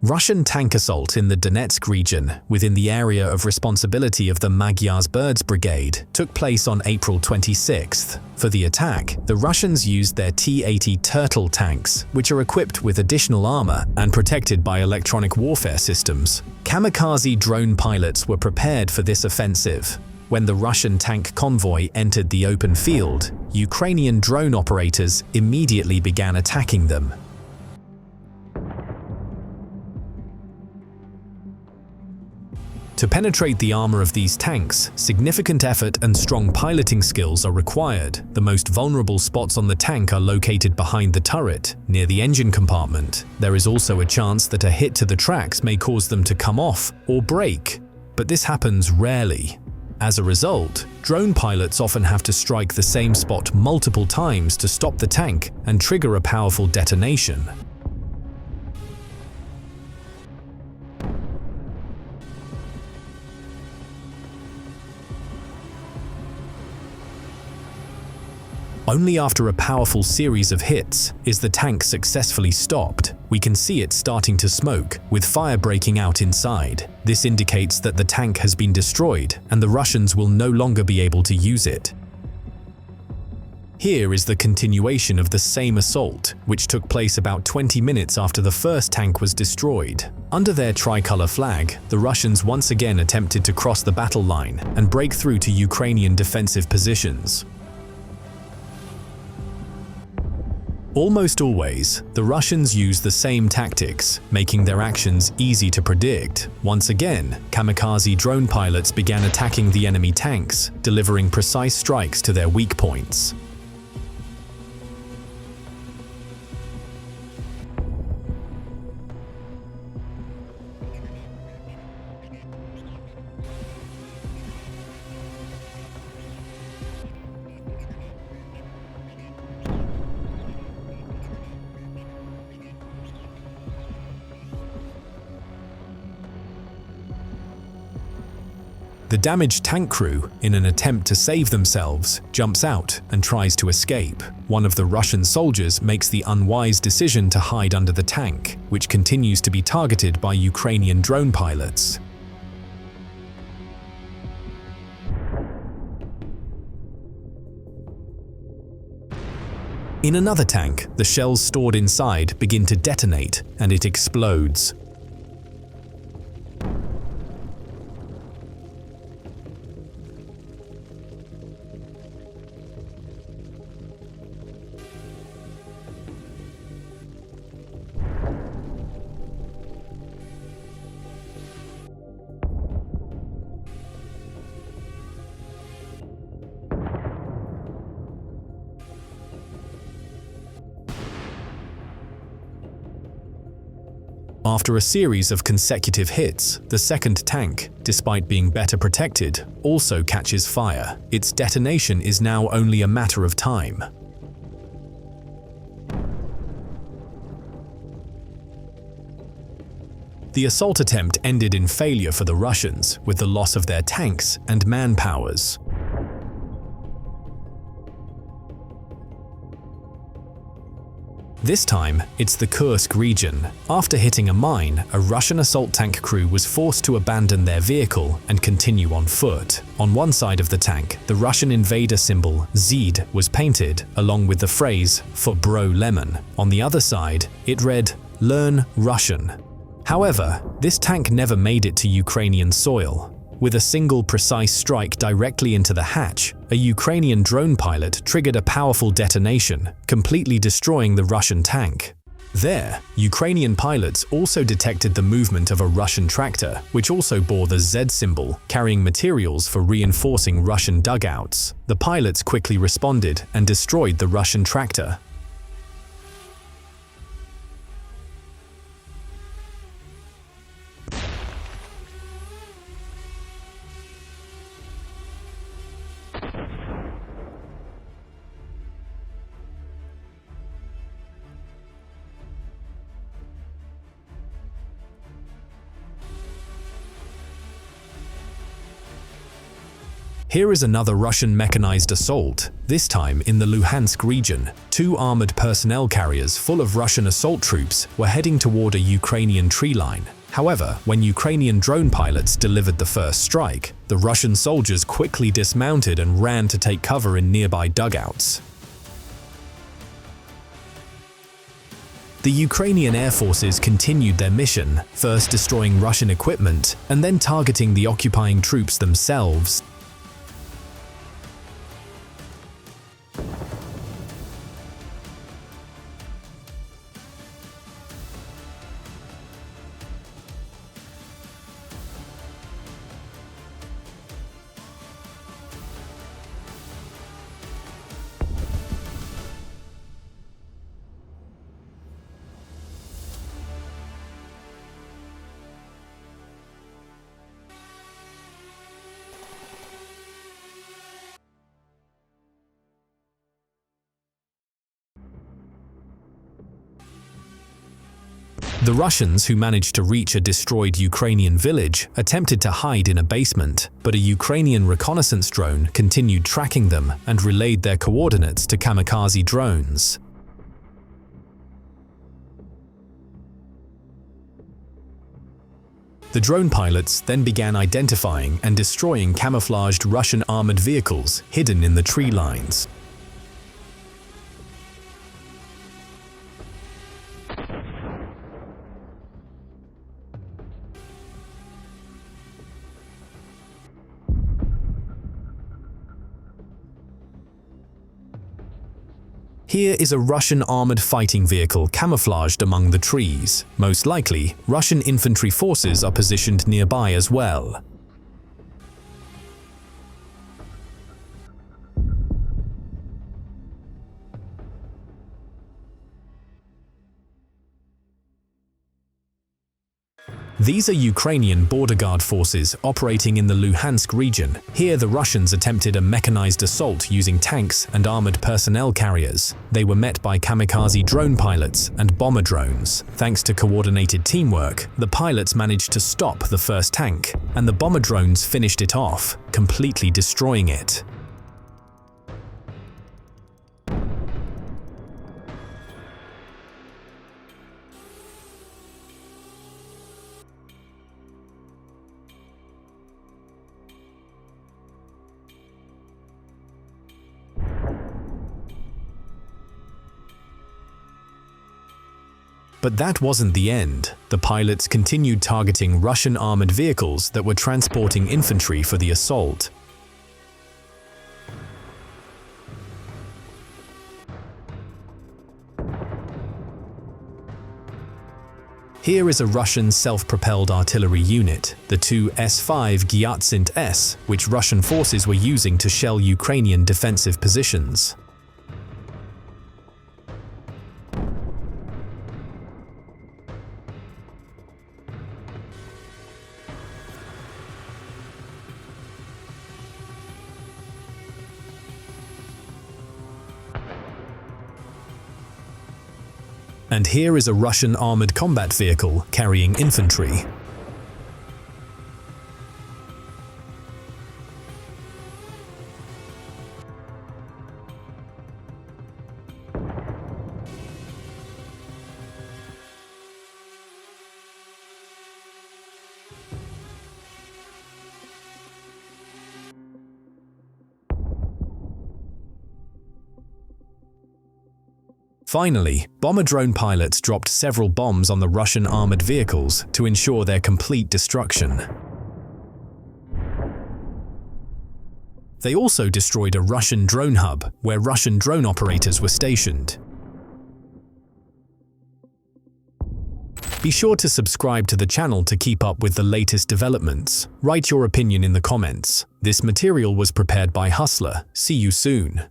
Russian tank assault in the Donetsk region, within the area of responsibility of the Magyar's brigade, took place on April 26th. For the attack, the Russians used their T-80 Turtle tanks, which are equipped with additional armor and protected by electronic warfare systems. Kamikaze drone pilots were prepared for this offensive. When the Russian tank convoy entered the open field, Ukrainian drone operators immediately began attacking them. To penetrate the armor of these tanks, significant effort and strong piloting skills are required. The most vulnerable spots on the tank are located behind the turret, near the engine compartment. There is also a chance that a hit to the tracks may cause them to come off or break, but this happens rarely. As a result, drone pilots often have to strike the same spot multiple times to stop the tank and trigger a powerful detonation. Only after a powerful series of hits is the tank successfully stopped. We can see it starting to smoke, with fire breaking out inside. This indicates that the tank has been destroyed and the Russians will no longer be able to use it. Here is the continuation of the same assault, which took place about 20 minutes after the first tank was destroyed. Under their tricolor flag, the Russians once again attempted to cross the battle line and break through to Ukrainian defensive positions. Almost always, the Russians use the same tactics, making their actions easy to predict. Once again, kamikaze drone pilots began attacking the enemy tanks, delivering precise strikes to their weak points. The damaged tank crew, in an attempt to save themselves, jumps out and tries to escape. One of the Russian soldiers makes the unwise decision to hide under the tank, which continues to be targeted by Ukrainian drone pilots. In another tank, the shells stored inside begin to detonate and it explodes. After a series of consecutive hits, the second tank, despite being better protected, also catches fire. Its detonation is now only a matter of time. The assault attempt ended in failure for the Russians, with the loss of their tanks and manpowers. This time, it's the Kursk region. After hitting a mine, a Russian assault tank crew was forced to abandon their vehicle and continue on foot. On one side of the tank, the Russian invader symbol ZD was painted, along with the phrase "for bro lemon." On the other side, it read "Learn Russian." However, this tank never made it to Ukrainian soil. With a single precise strike directly into the hatch, a Ukrainian drone pilot triggered a powerful detonation, completely destroying the Russian tank. There, Ukrainian pilots also detected the movement of a Russian tractor, which also bore the Z symbol, carrying materials for reinforcing Russian dugouts. The pilots quickly responded and destroyed the Russian tractor. Here is another Russian mechanized assault, this time in the Luhansk region. 2 armored personnel carriers full of Russian assault troops were heading toward a Ukrainian tree line. However, when Ukrainian drone pilots delivered the first strike, the Russian soldiers quickly dismounted and ran to take cover in nearby dugouts. The Ukrainian air forces continued their mission, first destroying Russian equipment and then targeting the occupying troops themselves. The Russians, who managed to reach a destroyed Ukrainian village, attempted to hide in a basement, but a Ukrainian reconnaissance drone continued tracking them and relayed their coordinates to Kamikaze drones. The drone pilots then began identifying and destroying camouflaged Russian armored vehicles hidden in the tree lines. Here is a Russian armored fighting vehicle camouflaged among the trees. Most likely, Russian infantry forces are positioned nearby as well. These are Ukrainian border guard forces operating in the Luhansk region. Here the Russians attempted a mechanized assault using tanks and armored personnel carriers. They were met by kamikaze drone pilots and bomber drones. Thanks to coordinated teamwork, the pilots managed to stop the first tank, and the bomber drones finished it off, completely destroying it. But that wasn't the end. The pilots continued targeting Russian armored vehicles that were transporting infantry for the assault. Here is a Russian self-propelled artillery unit, the 2 S-5 Gyatsint S, which Russian forces were using to shell Ukrainian defensive positions. And here is a Russian armored combat vehicle carrying infantry. Finally, bomber drone pilots dropped several bombs on the Russian armored vehicles to ensure their complete destruction. They also destroyed a Russian drone hub where Russian drone operators were stationed. Be sure to subscribe to the channel to keep up with the latest developments. Write your opinion in the comments. This material was prepared by Hustler. See you soon.